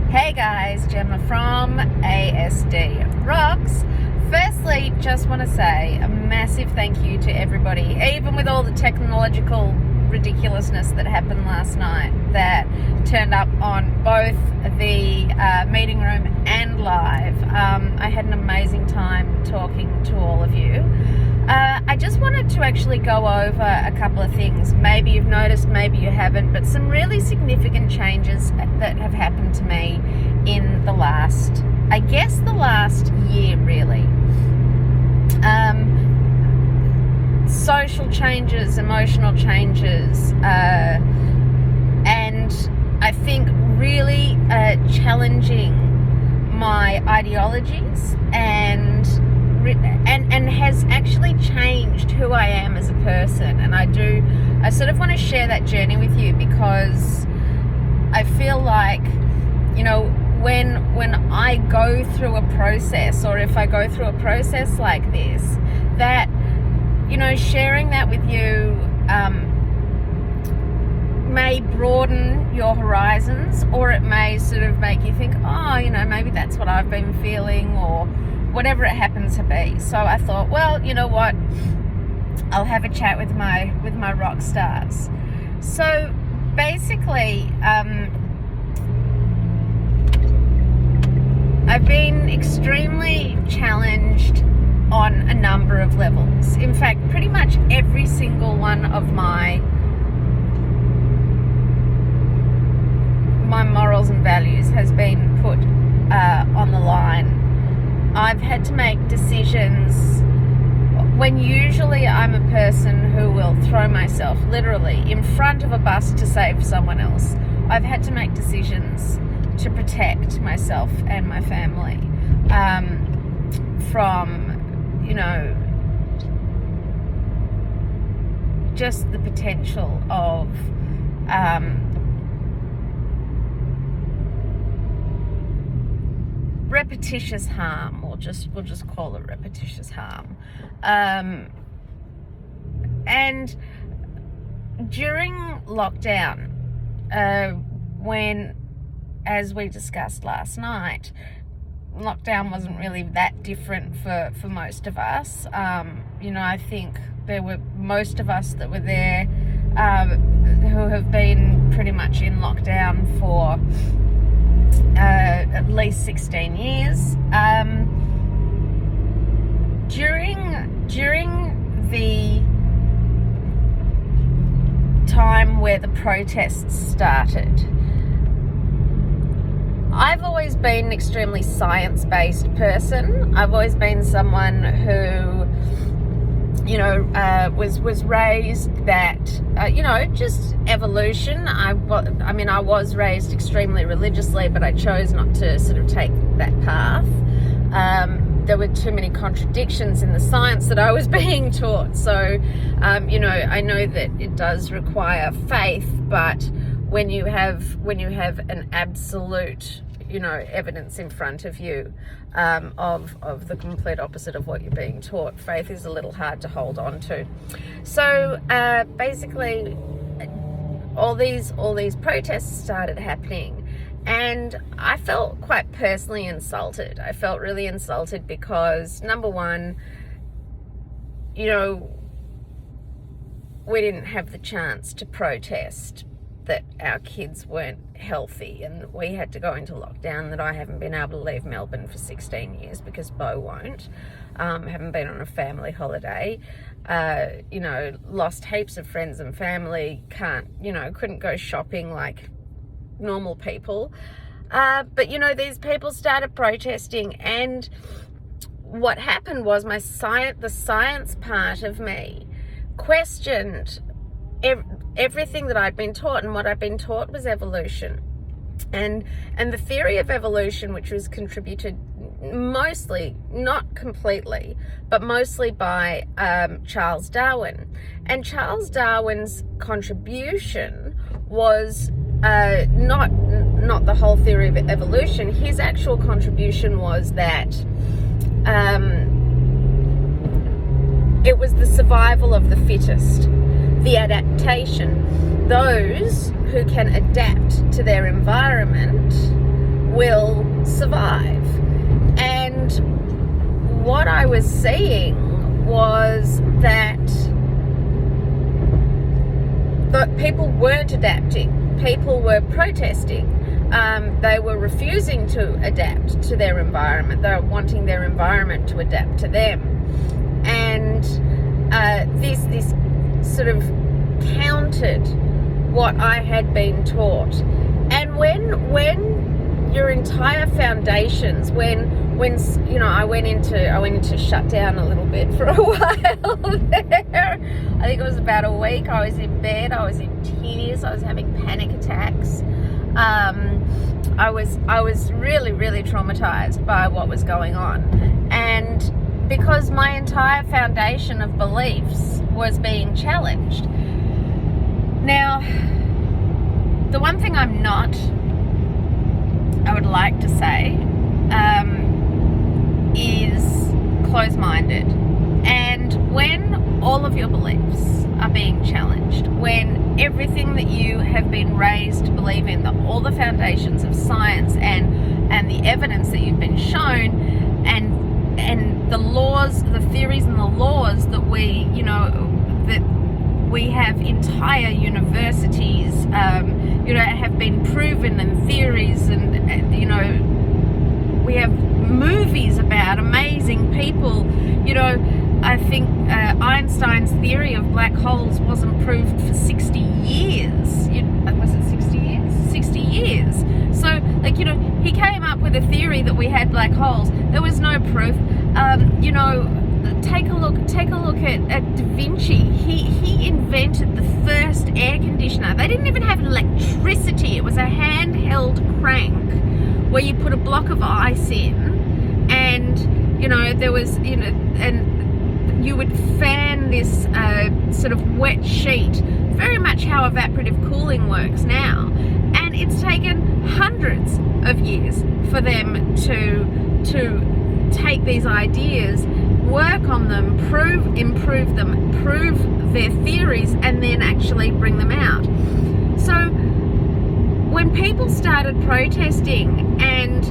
Hey guys, Gemma from ASD Rocks. Firstly, just want to say a massive thank you to everybody, even with all the technological ridiculousness that happened last night, that turned up on both the meeting room and live. I had an amazing time talking to all of you. I just wanted to actually go over a couple of things. Maybe you've noticed, maybe you haven't, but some really significant changes that have happened to me in the last year, really. Social changes, emotional changes, and I think really challenging my ideologies and has actually changed who I am as a person. And I sort of want to share that journey with you, because I feel like, you know, when I go through a process, or if I go through a process like this, that, you know, sharing that with you may broaden your horizons, or it may sort of make you think, oh, you know, maybe that's what I've been feeling, or whatever it happens to be. So I thought, well, you know what, I'll have a chat with my rock stars. So basically, I've been extremely challenged on a number of levels. In fact, pretty much every single one of my morals and values has been put on the line. I've had to make decisions when usually I'm a person who will throw myself literally in front of a bus to save someone else. I've had to make decisions to protect myself and my family from, you know, just the potential of repetitious harm, or we'll just call it repetitious harm. And during lockdown, when, as we discussed last night, lockdown wasn't really that different for most of us. You know, I think there were most of us that were there who have been pretty much in lockdown for at least 16 years. During the time where the protests started, I've always been an extremely science-based person. I've always been someone who, you know, was raised that, you know, just evolution. I was raised extremely religiously, but I chose not to sort of take that path. There were too many contradictions in the science that I was being taught. So, you know, I know that it does require faith, but when you have an absolute, you know, evidence in front of you of the complete opposite of what you're being taught, faith is a little hard to hold on to. So basically, all these protests started happening, and I felt quite personally insulted. I felt really insulted because, number one, you know, we didn't have the chance to protest that our kids weren't healthy, and we had to go into lockdown, that I haven't been able to leave Melbourne for 16 years because Bo won't. Haven't been on a family holiday. You know, lost heaps of friends and family, couldn't go shopping like normal people. But, you know, these people started protesting, and what happened was the science part of me questioned everything that I'd been taught, and what I'd been taught was evolution, and the theory of evolution, which was contributed mostly, not completely, but mostly by Charles Darwin. And Charles Darwin's contribution was not the whole theory of evolution. His actual contribution was that it was the survival of the fittest, the adaptation. Those who can adapt to their environment survive. And what I was seeing was that people weren't adapting. People were protesting. They were refusing to adapt to their environment. They were wanting their environment to adapt to them. And this sort of countered what I had been taught. And when your entire foundations, when you know, I went into shutdown a little bit for a while there. I think it was about a week. I was in bed. I was in tears. I was having panic attacks. I was really, really traumatized by what was going on, and because my entire foundation of beliefs was being challenged. Now, the one thing I'm not, I would like to say, is closed-minded. And when all of your beliefs are being challenged, when everything that you have been raised to believe in, all the foundations of science and the evidence that you've been shown, and the laws, the theories and the laws that we, you know, that we have entire universities, you know, have been proven, and theories, and you know, we have movies about amazing people. You know, I think Einstein's theory of black holes wasn't proved for 60 years. Was it 60 years? 60 years. So, like, you know, he came up with a theory that we had black holes. There was no proof. You know, take a look at Da Vinci. He invented the first air conditioner. They didn't even have electricity. It was a handheld crank where you put a block of ice in, and you know, there was, you know, and you would fan this sort of wet sheet, very much how evaporative cooling works now. And it's taken hundreds of years for them to take these ideas, work on them, improve them, prove their theories, and then actually bring them out. So when people started protesting and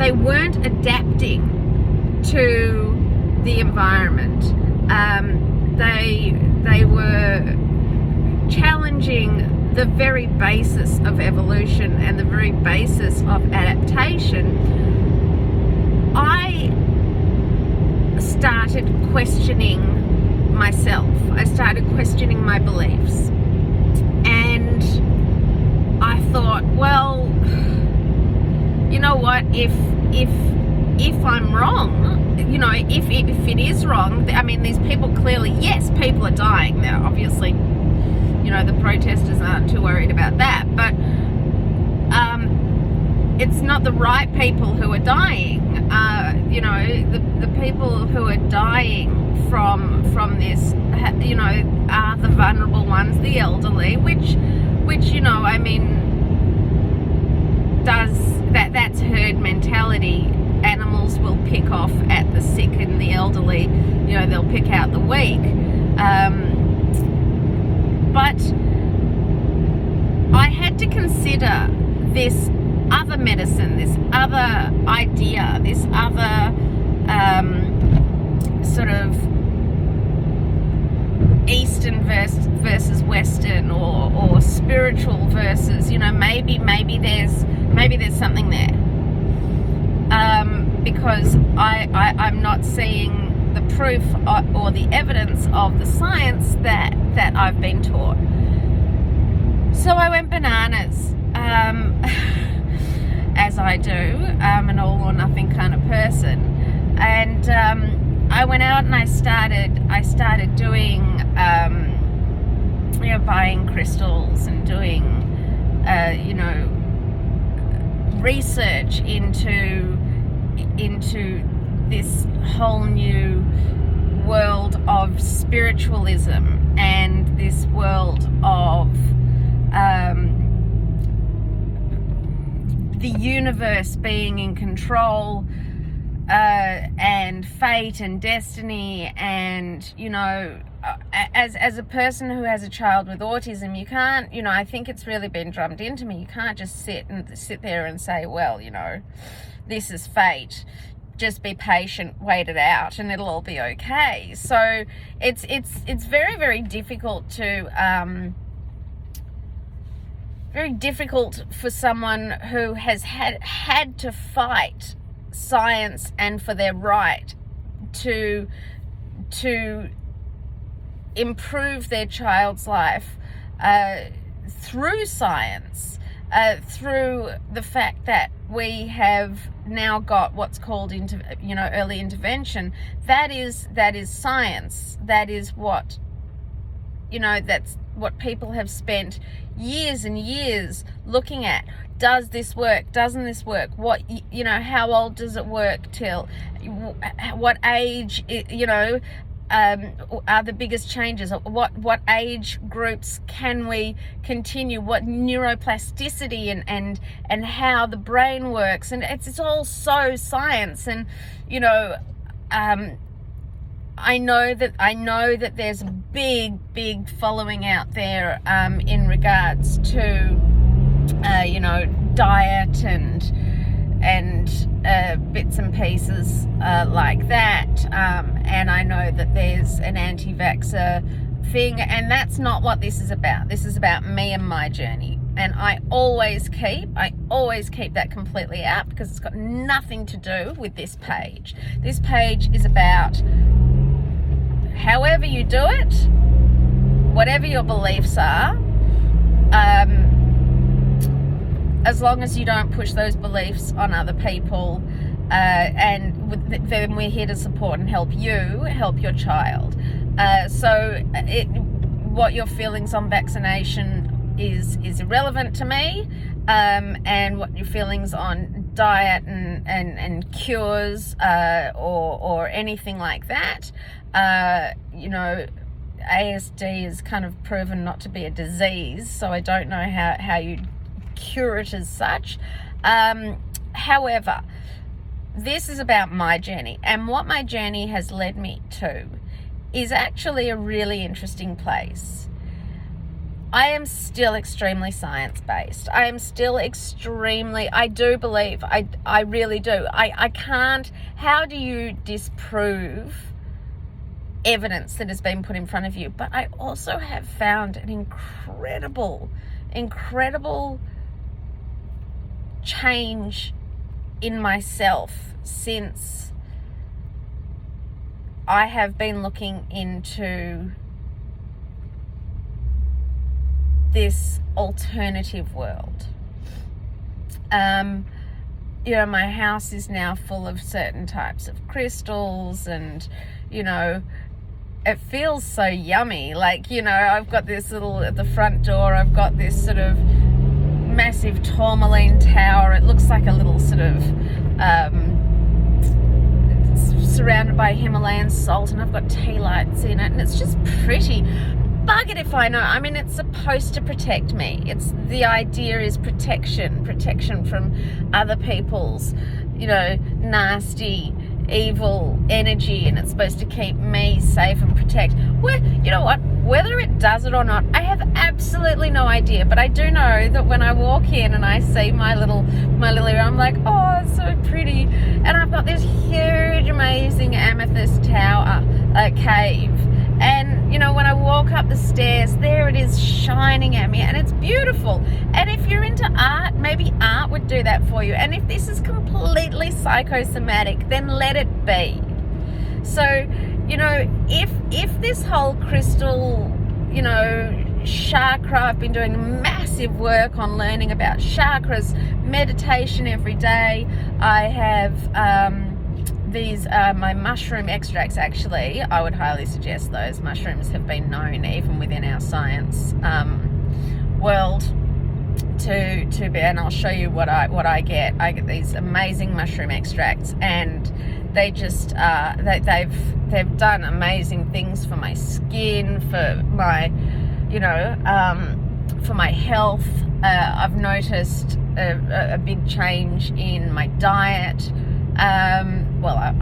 they weren't adapting to the environment, they were challenging the very basis of evolution and the very basis of adaptation, I started questioning myself. I started questioning my beliefs. And I thought, well, you know what, if I'm wrong, you know, if it is wrong, I mean, these people clearly, yes, people are dying. They're obviously, you know, the protesters aren't too worried about that, but it's not the right people who are dying. You know, the people who are dying from this, you know, are the vulnerable ones, the elderly, which you know, I mean, that's herd mentality. Animals will pick off at the sick and the elderly, you know, they'll pick out the weak. But I had to consider this other medicine, this other idea, this other sort of Eastern versus Western, or spiritual versus, you know, maybe there's something there, because I'm not seeing the proof or the evidence of the science that I've been taught. So I went bananas, as I do, an all or nothing kind of person, and I went out and I started doing, you know, buying crystals and doing, you know, research into this whole new world of spiritualism and this world of the universe being in control, and fate and destiny. And, you know, as a person who has a child with autism, you can't, you know, I think it's really been drummed into me, you can't just sit there and say, well, you know, this is fate. Just be patient, wait it out, and it'll all be okay. So it's very, very difficult to very difficult for someone who has had to fight science and for their right to improve their child's life through science, through the fact that we have now got what's called early intervention. That is science. That is what, that's what people have spent years and years looking at. Does this work? Doesn't this work? What, how old does it work till? What age, are the biggest changes? What age groups can we continue? What neuroplasticity and how the brain works? And it's all so science. And, I know that there's a big following out there in regards to diet and bits and pieces like that, and I know that there's an anti-vaxxer thing, and that's not what this is about. This is about me and my journey, and I always keep that completely out, because it's got nothing to do with this page. This page is about however you do it, whatever your beliefs are, as long as you don't push those beliefs on other people, then we're here to support and help you help your child. What your feelings on vaccination is irrelevant to me, and what your feelings on diet and cures or anything like that. ASD is kind of proven not to be a disease, so I don't know how you cure it as such. However, this is about my journey, and what my journey has led me to is actually a really interesting place. I am still extremely science-based. I am still I do believe, I really do. I can't, how do you disprove evidence that has been put in front of you? But I also have found an incredible change in myself since I have been looking into this alternative world. My house is now full of certain types of crystals, and it feels so yummy. I've got this little, at the front door, I've got this sort of massive tourmaline tower. It looks like a little sort of it's surrounded by Himalayan salt, and I've got tea lights in it, and it's just pretty. Bug it if I know. I mean, it's supposed to protect me. The idea is protection from other people's nasty, evil energy, and it's supposed to keep me safe and protect. Whether it does it or not, I have absolutely no idea, but I do know that when I walk in and I see my little area, I'm like, oh, it's so pretty. And I've got this huge, amazing amethyst tower, cave, and when I walk up the stairs, there it is shining at me, and it's beautiful. And if you're into art, maybe art would do that for you. And if this is completely psychosomatic, then let it be. So, if this whole crystal, chakra, I've been doing massive work on learning about chakras, meditation every day. I have these my mushroom extracts. Actually, I would highly suggest those. Mushrooms have been known even within our science world to be, and I'll show you what I get. I get these amazing mushroom extracts, and they just they've done amazing things for my skin, for my for my health. I've noticed a big change in my diet.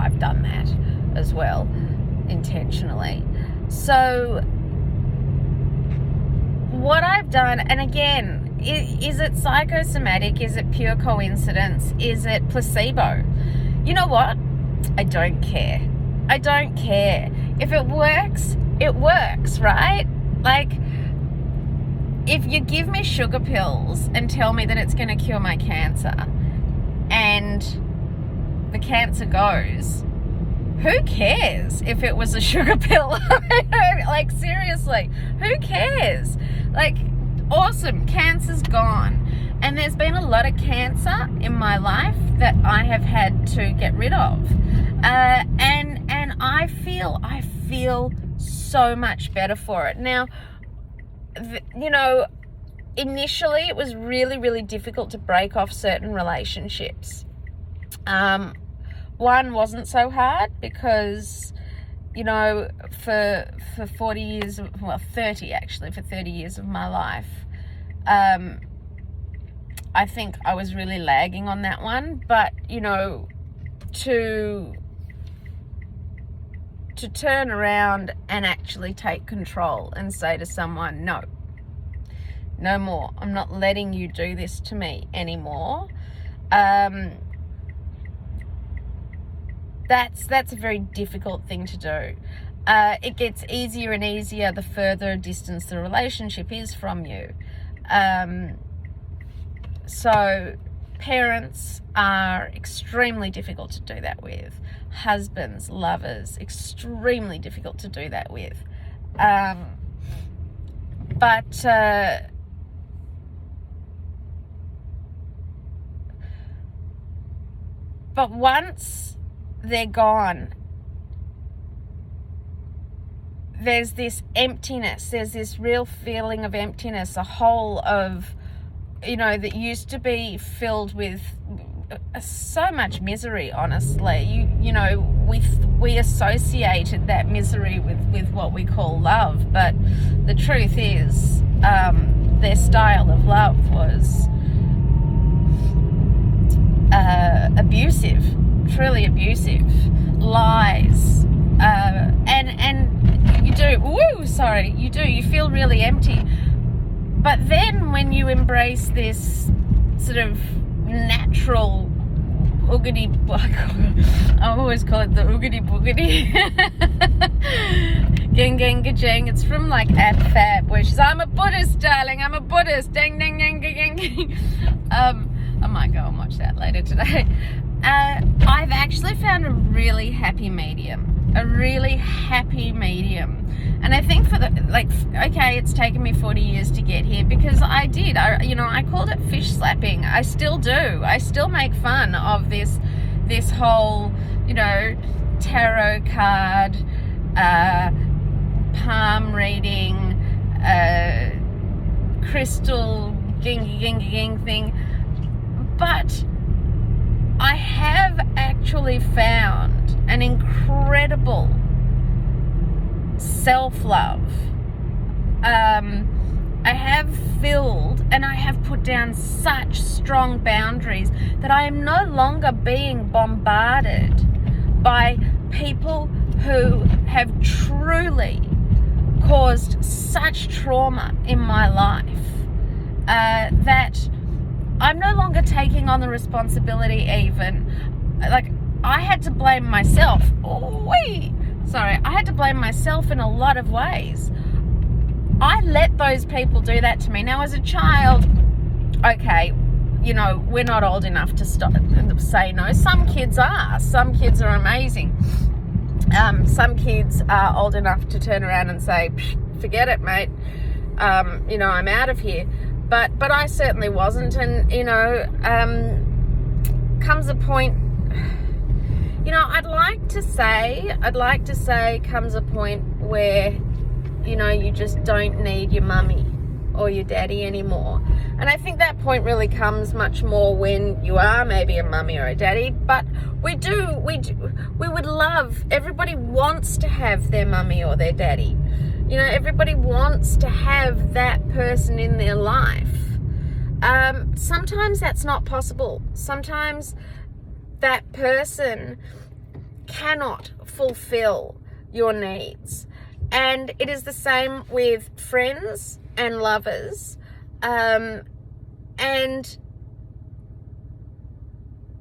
I've done that as well, intentionally. So what I've done, and again, is it psychosomatic? Is it pure coincidence? Is it placebo? You know what? I don't care. I don't care. If it works, it works, right? Like, if you give me sugar pills and tell me that it's going to cure my cancer and the cancer goes, who cares if it was a sugar pill? Like, seriously, who cares? Like, awesome, cancer's gone. And there's been a lot of cancer in my life that I have had to get rid of. And I feel so much better for it. Now, you know, initially it was really, really difficult to break off certain relationships. One wasn't so hard because, you know, for 40 years, well, 30 actually, for 30 years of my life, I think I was really lagging on that one. But, you know, to turn around and actually take control and say to someone, no more, I'm not letting you do this to me anymore. That's a very difficult thing to do. It gets easier and easier the further distance the relationship is from you. So parents are extremely difficult to do that with. Husbands, lovers, extremely difficult to do that with. But once they're gone, there's this emptiness, there's this real feeling of emptiness, a hole of, you know, that used to be filled with so much misery, honestly. You know, we associated that misery with what we call love, but the truth is, their style of love was abusive, truly abusive, lies, and you feel really empty. But then when you embrace this sort of natural oogity, I always call it the oogity boogity, gang gang gajang. It's from like Fab, where she's, I'm a Buddhist, darling, I'm a Buddhist, dang dang dang gang gang. I might go and watch that later today. I've actually found a really happy medium. And I think okay, it's taken me 40 years to get here because I called it fish slapping. I still do. I still make fun of this whole, you know, tarot card, palm reading, crystal ging thing. But I have actually found an incredible self-love. I have filled and I have put down such strong boundaries that I am no longer being bombarded by people who have truly caused such trauma in my life, that I'm no longer taking on the responsibility even. Like, I had to blame myself. I had to blame myself in a lot of ways. I let those people do that to me. Now, as a child, okay, you know, we're not old enough to stop and say no. Some kids are. Some kids are amazing. Some kids are old enough to turn around and say, forget it, mate. You know, I'm out of here. But I certainly wasn't. And, you know, comes a point, you know, I'd like to say comes a point where, you know, you just don't need your mummy or your daddy anymore. And I think that point really comes much more when you are maybe a mummy or a daddy. But we would love, everybody wants to have their mummy or their daddy. You know, everybody wants to have that person in their life. Sometimes that's not possible. Sometimes that person cannot fulfill your needs. And it is the same with friends and lovers. And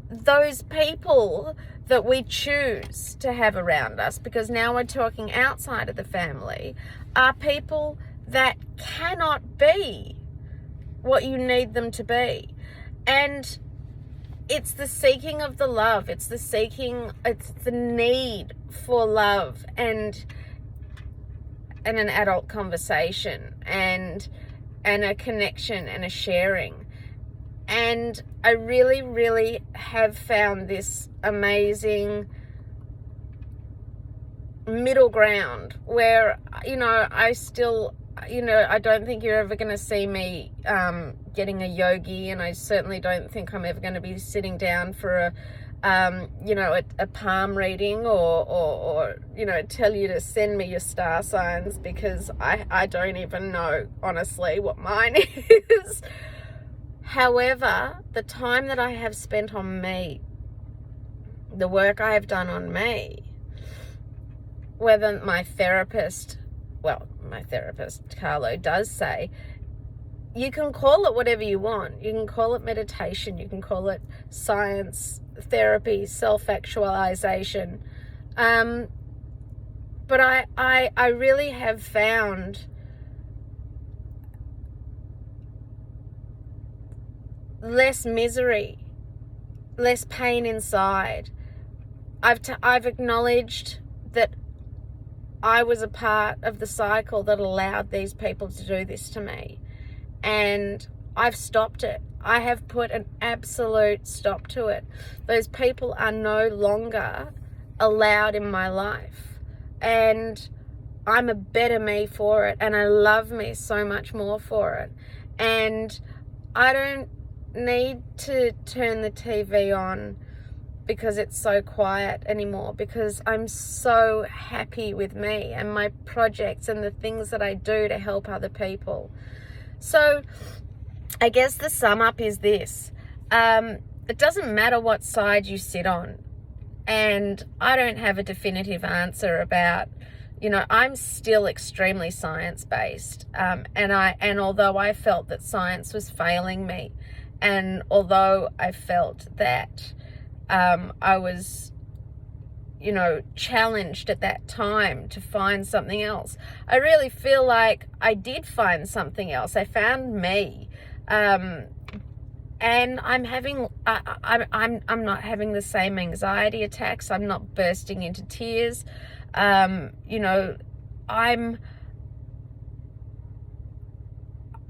those people that we choose to have around us, because now we're talking outside of the family, are people that cannot be what you need them to be. And it's the seeking of the love, it's the need for love and an adult conversation and a connection and a sharing. And I really, really have found this amazing middle ground where, I still, I don't think you're ever going to see me getting a yogi, and I certainly don't think I'm ever going to be sitting down for a palm reading or tell you to send me your star signs, because I don't even know, honestly, what mine is. However, the time that I have spent on me, the work I have done on me, whether my therapist, Carlo, does say, you can call it whatever you want. You can call it meditation. You can call it science, therapy, self-actualization. But I really have found less misery, less pain inside. I've acknowledged that I was a part of the cycle that allowed these people to do this to me, and I've stopped it. I have put an absolute stop to it. Those people are no longer allowed in my life, and I'm a better me for it, and I love me so much more for it. And I don't need to turn the TV on because it's so quiet anymore, because I'm so happy with me and my projects and the things that I do to help other people. So I guess the sum up is this. It doesn't matter what side you sit on, and I don't have a definitive answer about, I'm still extremely science-based, and although I felt that science was failing me, and although I felt that I was, challenged at that time to find something else, I really feel like I did find something else. I found me, and I'm having, I'm not having the same anxiety attacks. I'm not bursting into tears. I'm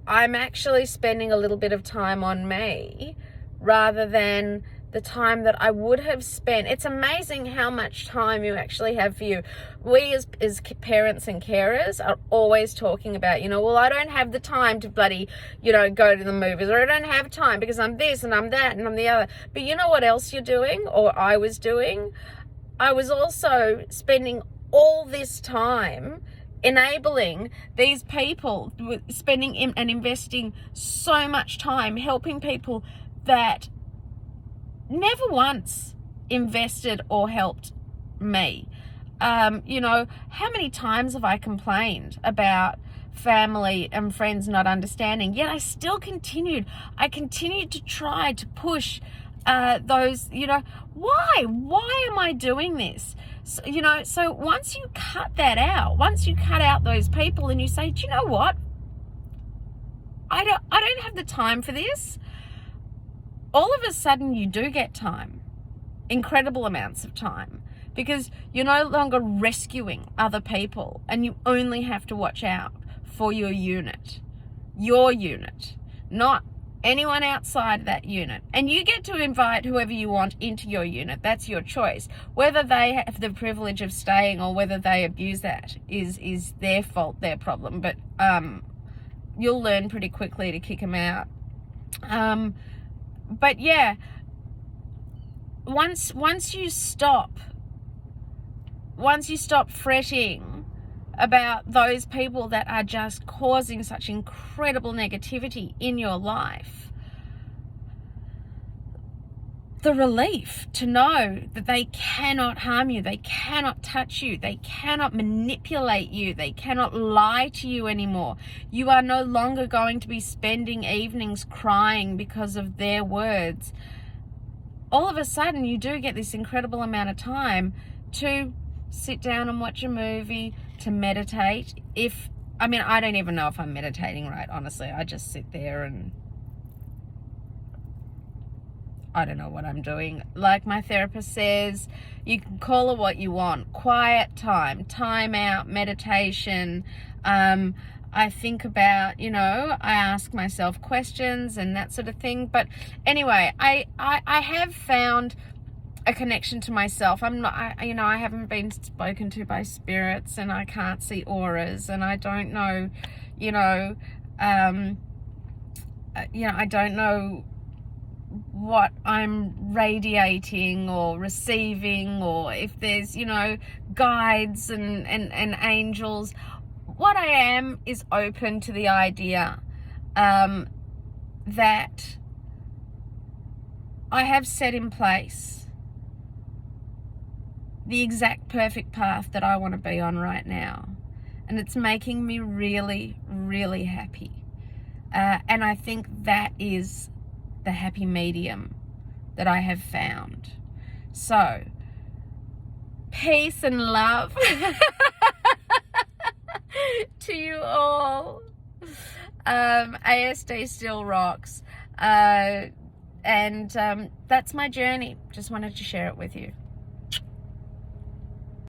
actually spending a little bit of time on me rather than the time that I would have spent. It's amazing how much time you actually have for you. We as parents and carers are always talking about, well, I don't have the time to bloody, go to the movies, or I don't have time because I'm this and I'm that and I'm the other. But you know what else you're doing, or I was doing? I was also spending all this time enabling these people, spending and investing so much time helping people that never once invested or helped me. How many times have I complained about family and friends not understanding, yet I still continued. I continued to try to push those, why am I doing this? So once you cut that out, once you cut out those people and you say, do you know what? I don't have the time for this. All of a sudden you do get time, incredible amounts of time, because you're no longer rescuing other people, and you only have to watch out for your unit, not anyone outside that unit. And you get to invite whoever you want into your unit. That's your choice. Whether they have the privilege of staying or whether they abuse that is their fault, their problem. But you'll learn pretty quickly to kick them out. But yeah, once you stop fretting about those people that are just causing such incredible negativity in your life, the relief to know that they cannot harm you, they cannot touch you, they cannot manipulate you, they cannot lie to you anymore. You are no longer going to be spending evenings crying because of their words. All of a sudden, you do get this incredible amount of time to sit down and watch a movie, to meditate. I don't even know if I'm meditating right, honestly. I just sit there and I don't know what I'm doing. Like my therapist says, you can call it what you want. Quiet time, time out, meditation. I think about, I ask myself questions and that sort of thing. But anyway, I have found a connection to myself. I haven't been spoken to by spirits, and I can't see auras, and I don't know, I don't know what I'm radiating or receiving, or if there's, guides and angels. What I am is open to the idea that I have set in place the exact perfect path that I want to be on right now. And it's making me really, really happy. And I think that is the happy medium that I have found. So, peace and love to you all. ASD still rocks. And that's my journey. Just wanted to share it with you.